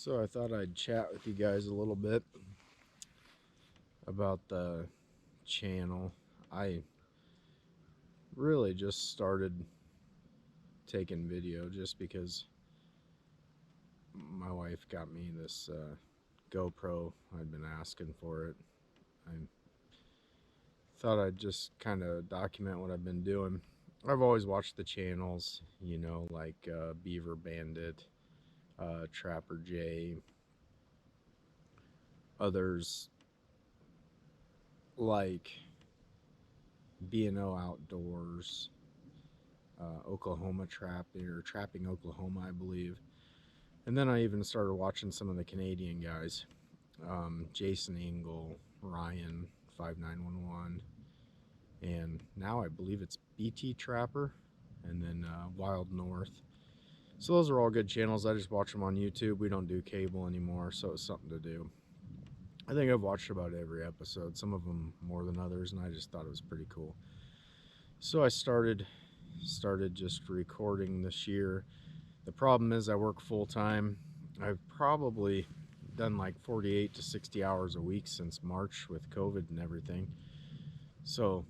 So I thought I'd chat with you guys a little bit about the channel. I really just started taking video just because my wife got me this GoPro. I'd been asking for it. I thought I'd just kind of document what I've been doing. I've always watched the channels, like Beaver Bandit, Trapper J, others like B&O Outdoors, Oklahoma Trapping, or Trapping Oklahoma, I believe. And then I even started watching some of the Canadian guys, Jason Engel, Ryan 5911, and now I believe it's BT Trapper, and then Wild North. So those are all good channels. I just watch them on YouTube. We don't do cable anymore, so it's something to do. I think I've watched about every episode, some of them more than others, and I just thought it was pretty cool. So I started just recording this year. The problem is I work full-time. I've probably done like 48 to 60 hours a week since March with COVID and everything. So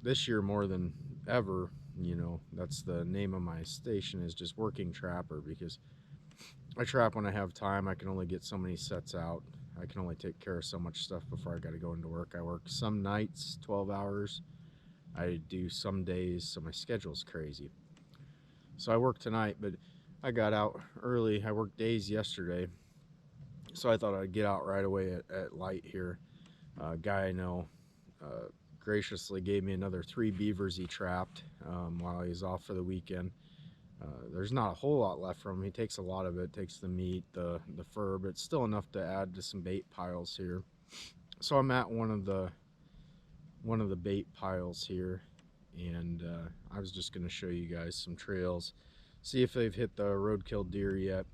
this year more than ever, that's the name of my station, is just Working Trapper, because I trap when I have time. I can only get so many sets out. I can only take care of so much stuff before I got to go into work. I work some nights 12 hours. I do some days, so my schedule's crazy. So I work tonight, but I got out early. I worked days yesterday, so I thought I'd get out right away at light here. A guy I know graciously gave me another 3 beavers he trapped while he was off for the weekend. There's not a whole lot left from him. He takes a lot of it, takes the meat, the fur, but it's still enough to add to some bait piles here. So I'm at one of the bait piles here, and I was just going to show you guys some trails, see if they've hit the roadkill deer yet.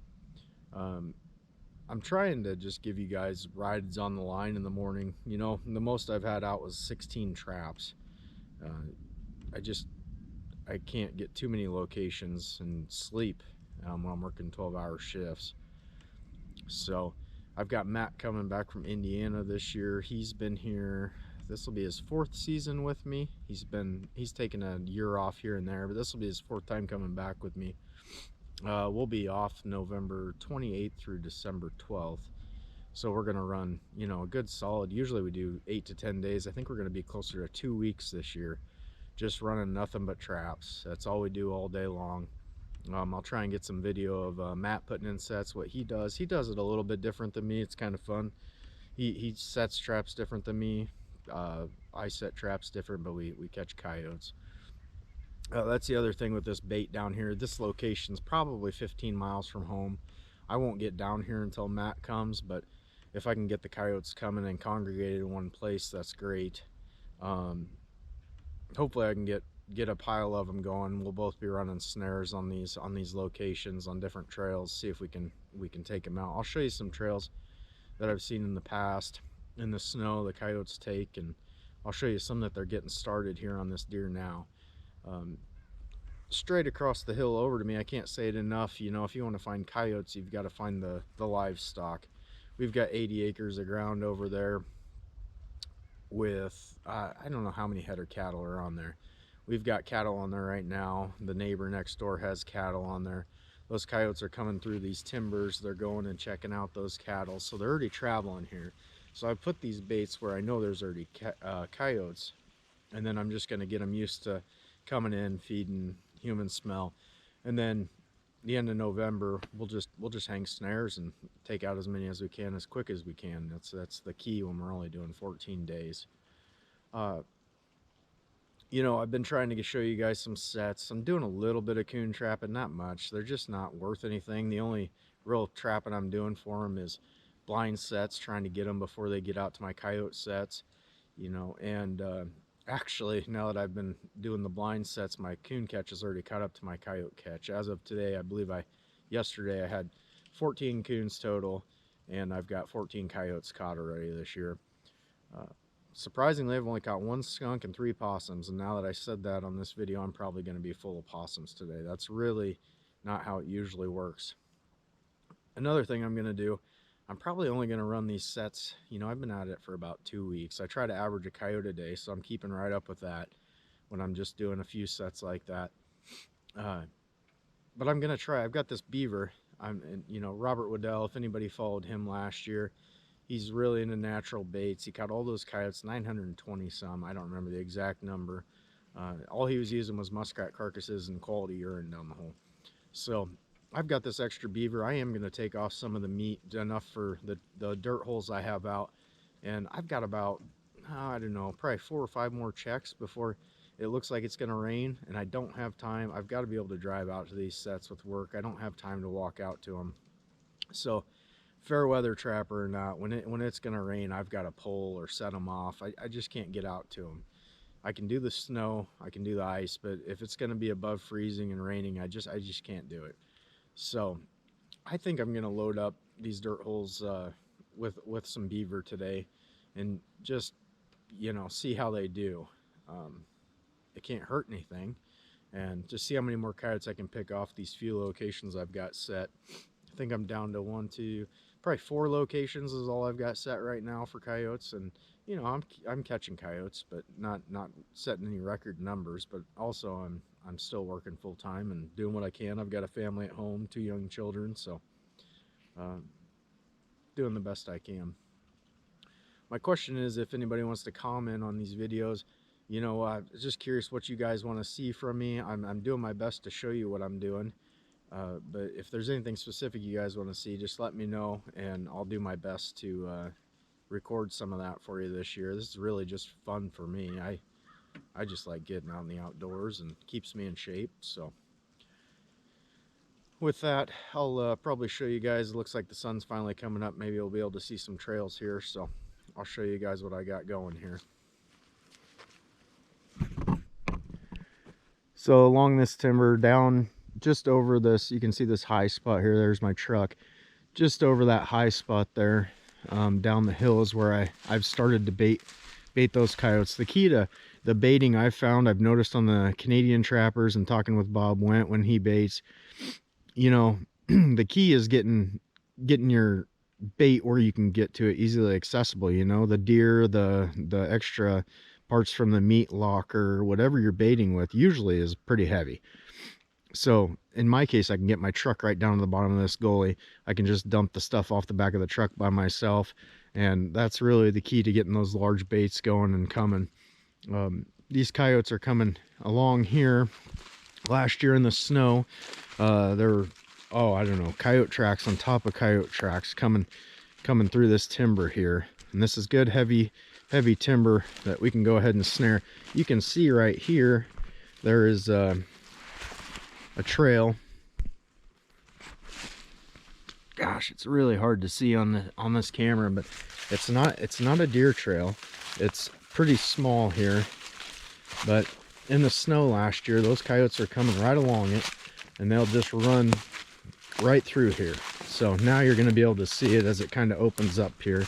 I'm trying to just give you guys rides on the line in the morning. The most I've had out was 16 traps. I can't get too many locations and sleep when I'm working 12-hour shifts. So I've got Matt coming back from Indiana this year. He's been here. This will be his 4th season with me. He's taken a year off here and there, but this will be his 4th time coming back with me. We'll be off November 28th through December 12th. So we're going to run, a good solid, usually we do 8 to 10 days. I think we're going to be closer to 2 weeks this year, just running nothing but traps. That's all we do all day long. I'll try and get some video of Matt putting in sets, what he does. He does it a little bit different than me. It's kind of fun. He sets traps different than me. I set traps different, but we catch coyotes. That's the other thing with this bait down here. This location's probably 15 miles from home. I won't get down here until Matt comes, but if I can get the coyotes coming and congregated in one place, that's great. Hopefully I can get a pile of them going. We'll both be running snares on these locations on different trails, see if we can take them out. I'll show you some trails that I've seen in the past in the snow the coyotes take, and I'll show you some that they're getting started here on this deer now. Straight across the hill over to me, I can't say it enough, if you want to find coyotes, you've got to find the livestock. We've got 80 acres of ground over there with I don't know how many head of cattle are on there. We've got cattle on there right now. The neighbor next door has cattle on there. Those coyotes are coming through these timbers. They're going and checking out those cattle, so they're already traveling here. So I put these baits where I know there's already coyotes, and then I'm just going to get them used to coming in, feeding, human smell, and then the end of November we'll just hang snares and take out as many as we can as quick as we can. That's the key when we're only doing 14 days. I've been trying to show you guys some sets. I'm doing a little bit of coon trapping, not much. They're just not worth anything. The only real trapping I'm doing for them is blind sets, trying to get them before they get out to my coyote sets, and actually, now that I've been doing the blind sets, my coon catch is already caught up to my coyote catch. As of today, I believe yesterday I had 14 coons total, and I've got 14 coyotes caught already this year. Surprisingly, I've only caught 1 skunk and 3 possums, and now that I said that on this video, I'm probably going to be full of possums today. That's really not how it usually works. Another thing I'm going to do, I'm probably only going to run these sets. You know, I've been at it for about 2 weeks. I try to average a coyote a day, so I'm keeping right up with that when I'm just doing a few sets like that. Uh, but I'm going to try. I've got this beaver. You know, Robert Waddell, if anybody followed him last year, he's really into natural baits. He caught all those coyotes, 920 some. I don't remember the exact number. All he was using was muskrat carcasses and quality urine down the hole. So I've got this extra beaver. I am going to take off some of the meat, enough for the dirt holes I have out. And I've got about, I don't know, probably 4 or 5 more checks before it looks like it's going to rain. And I don't have time. I've got to be able to drive out to these sets with work. I don't have time to walk out to them. So fair weather trapper or not, when it's going to rain, I've got to pull or set them off. I just can't get out to them. I can do the snow, I can do the ice, but if it's going to be above freezing and raining, I just can't do it. So I think I'm going to load up these dirt holes with some beaver today, and just, you know, see how they do. It can't hurt anything, and just see how many more coyotes I can pick off these few locations I've got set. I think I'm down to 1, 2, probably 4 locations is all I've got set right now for coyotes. And you know, I'm catching coyotes, but not setting any record numbers. But also I'm still working full time and doing what I can. I've got a family at home, 2 young children, so doing the best I can. My question is, if anybody wants to comment on these videos, you know, I'm just curious what you guys want to see from me. I'm doing my best to show you what I'm doing. But if there's anything specific you guys want to see, just let me know, and I'll do my best to record some of that for you this year. This is really just fun for me. I just like getting out in the outdoors, and keeps me in shape. So with that, I'll probably show you guys. It looks like the sun's finally coming up. Maybe we'll be able to see some trails here, so I'll show you guys what I got going here. So along this timber, down just over this, you can see this high spot here. There's my truck. Just over that high spot there, down the hill is where I've started to bait those coyotes. The key to the baiting I've noticed on the Canadian trappers, and talking with Bob Went when he baits, you know, the key is getting your bait where you can get to it easily accessible. You know, the deer, the extra parts from the meat locker, whatever you're baiting with, usually is pretty heavy. So in my case, I can get my truck right down to the bottom of this gully. I can just dump the stuff off the back of the truck by myself, and that's really the key to getting those large baits going and coming. These coyotes are coming along here. Last year in the snow, there were, oh, I don't know, coyote tracks on top of coyote tracks coming through this timber here. And this is good heavy timber that we can go ahead and snare. You can see right here there is a trail. Gosh, it's really hard to see on this camera, but it's not a deer trail. It's pretty small here, but in the snow last year, those coyotes are coming right along it, and they'll just run right through here. So now you're going to be able to see it as it kind of opens up here.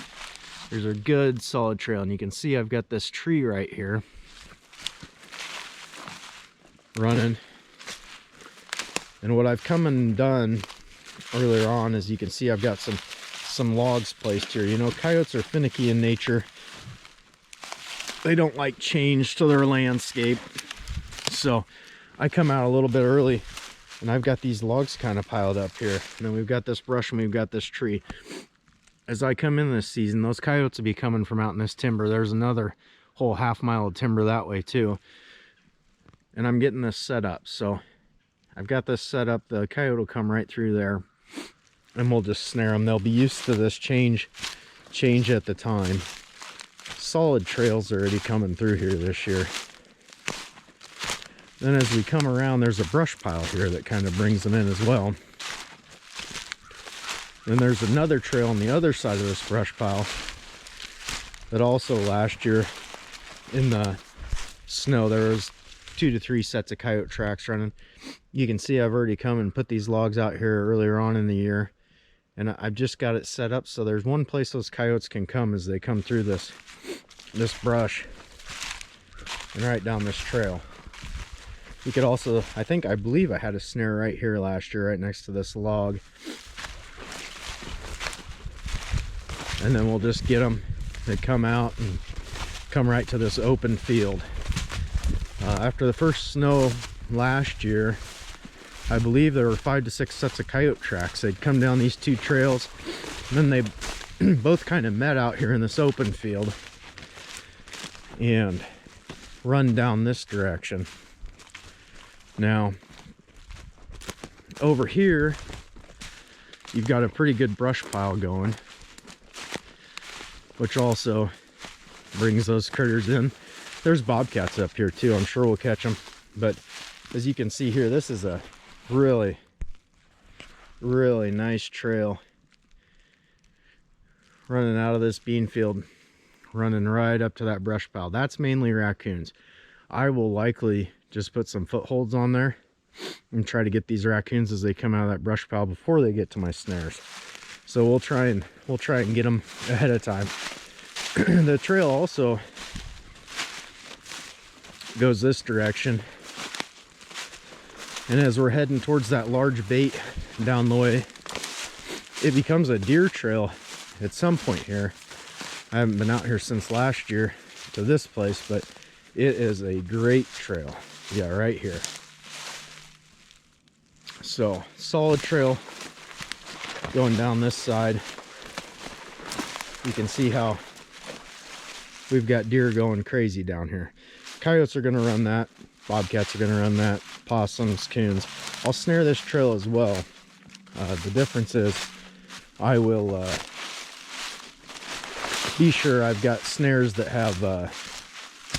There's a good solid trail, and you can see I've got this tree right here running. And what I've come and done earlier on is, you can see I've got some logs placed here. You know, coyotes are finicky in nature. They don't like change to their landscape. So I come out a little bit early, and I've got these logs kind of piled up here. And then we've got this brush, and we've got this tree. As I come in this season, those coyotes will be coming from out in this timber. There's another whole half mile of timber that way too. And I'm getting this set up. So I've got this set up. The coyote will come right through there, and we'll just snare them. They'll be used to this change at the time. Solid trails already coming through here this year. Then as we come around, there's a brush pile here that kind of brings them in as well. Then there's another trail on the other side of this brush pile that also last year in the snow, there was 2 to 3 sets of coyote tracks running. You can see I've already come and put these logs out here earlier on in the year, and I've just got it set up so there's one place those coyotes can come as they come through this brush and right down this trail. You could also, I believe I had a snare right here last year, right next to this log. and then we'll just get them to come out and come right to this open field. After the first snow last year, I believe there were 5 to 6 sets of coyote tracks. They'd come down these two trails, and then they both kind of met out here in this open field and run down this direction. Now, over here, you've got a pretty good brush pile going, which also brings those critters in. There's bobcats up here too. I'm sure we'll catch them. But as you can see here, this is a really nice trail running out of this bean field, running right up to that brush pile. That's mainly raccoons. I will likely just put some footholds on there and try to get these raccoons as they come out of that brush pile before they get to my snares. So we'll try and get them ahead of time. The trail also goes this direction, and as we're heading towards that large bait down the way, it becomes a deer trail at some point here. I haven't been out here since last year to this place, but it is a great trail. Yeah, right here. So solid trail going down this side. You can see how we've got deer going crazy down here. Coyotes are going to run that. Bobcats are going to run that. Possums, coons. I'll snare this trail as well. The difference is I will be sure I've got snares that have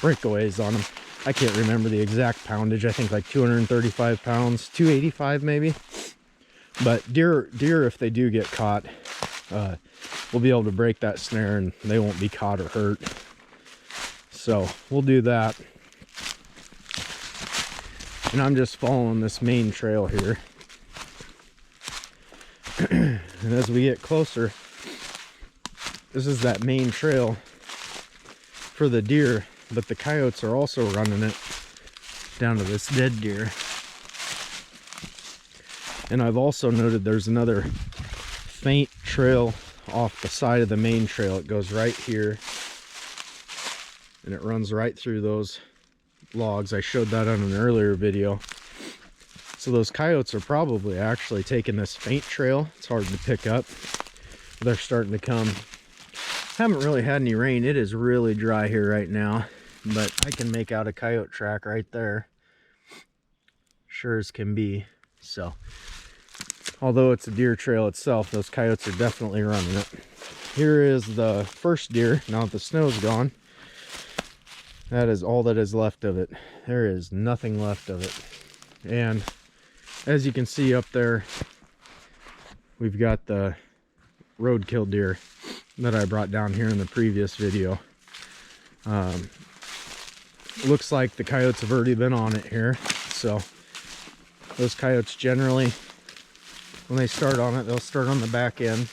breakaways on them. I can't remember the exact poundage. I think like 235 pounds, 285 maybe. But deer, if they do get caught, we'll be able to break that snare and they won't be caught or hurt. So we'll do that. And I'm just following this main trail here. And as we get closer, this is that main trail for the deer, but the coyotes are also running it down to this dead deer. And I've also noted there's another faint trail off the side of the main trail. It goes right here, and it runs right through those logs. I showed that on an earlier video. So those coyotes are probably actually taking this faint trail. It's hard to pick up. They're starting to come. Haven't really had any rain. It is really dry here right now, but I can make out a coyote track right there, sure as can be. So although it's a deer trail itself, those coyotes are definitely running it. Here is the first deer. Now that the snow's gone, that is all that is left of it. There is nothing left of it. And as you can see up there, we've got the roadkill deer that I brought down here in the previous video. Looks like the coyotes have already been on it here. So those coyotes generally, when they start on it, they'll start on the back end.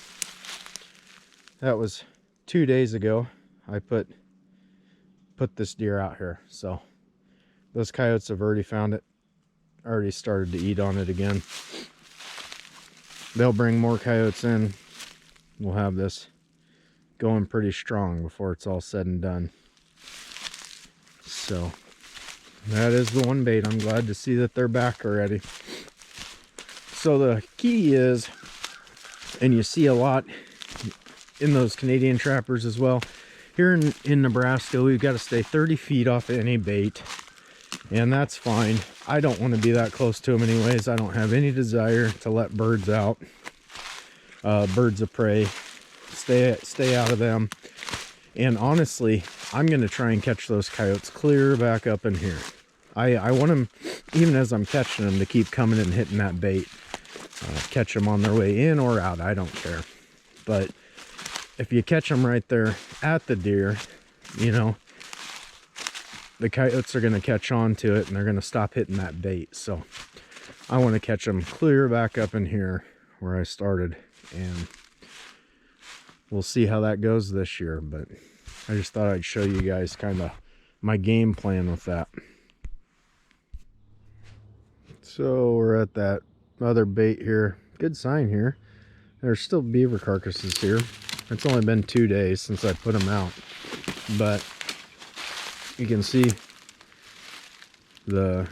That was 2 days ago. I put this deer out here. So those coyotes have already found it, already started to eat on it again. They'll bring more coyotes in. We'll have this going pretty strong before it's all said and done. So that is the one bait. I'm glad to see that they're back already. So the key is, and you see a lot in those Canadian trappers as well, here in Nebraska, we've got to stay 30 feet off any bait, and that's fine. I don't want to be that close to them anyways. I don't have any desire to let birds out, birds of prey. Stay out of them. And honestly, I'm going to try and catch those coyotes clear back up in here. I want them, even as I'm catching them, to keep coming and hitting that bait. Catch them on their way in or out, I don't care. But if you catch them right there at the deer, you know, the coyotes are going to catch on to it and they're going to stop hitting that bait. So I want to catch them clear back up in here where I started, and we'll see how that goes this year. But I just thought I'd show you guys kind of my game plan with that. So we're at that other bait here. Good sign here. There's still beaver carcasses here. It's only been 2 days since I put them out, but you can see the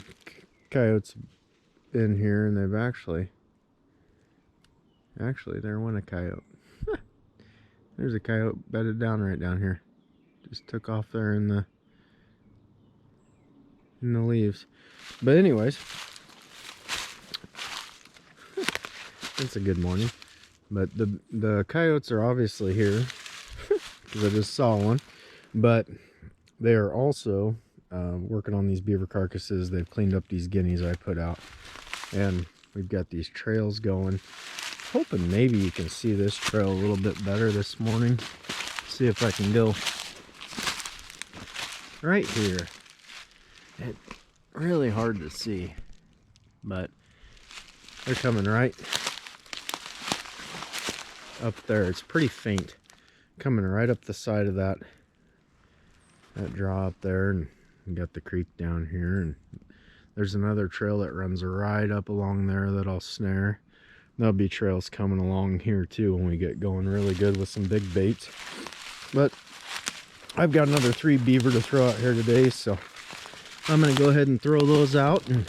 coyotes in here, and they've actually there went a coyote. There's a coyote bedded down right down here. Just took off there in the leaves. But anyways, it's a good morning. But the coyotes are obviously here because I just saw one. But they are also working on these beaver carcasses. They've cleaned up these guineas I put out, and we've got these trails going. Hoping maybe you can see this trail a little bit better this morning. See if I can go right here. It's really hard to see, but they're coming right up there. It's pretty faint, coming right up the side of that draw up there, and we got the creek down here, and there's another trail that runs right up along there that I'll snare. There'll be trails coming along here too when we get going really good with some big baits. But I've got another 3 beaver to throw out here today, so I'm going to go ahead and throw those out, and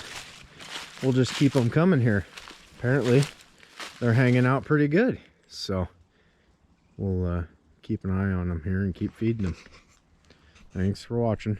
we'll just keep them coming here. Apparently they're hanging out pretty good, so we'll keep an eye on them here and keep feeding them. Thanks for watching.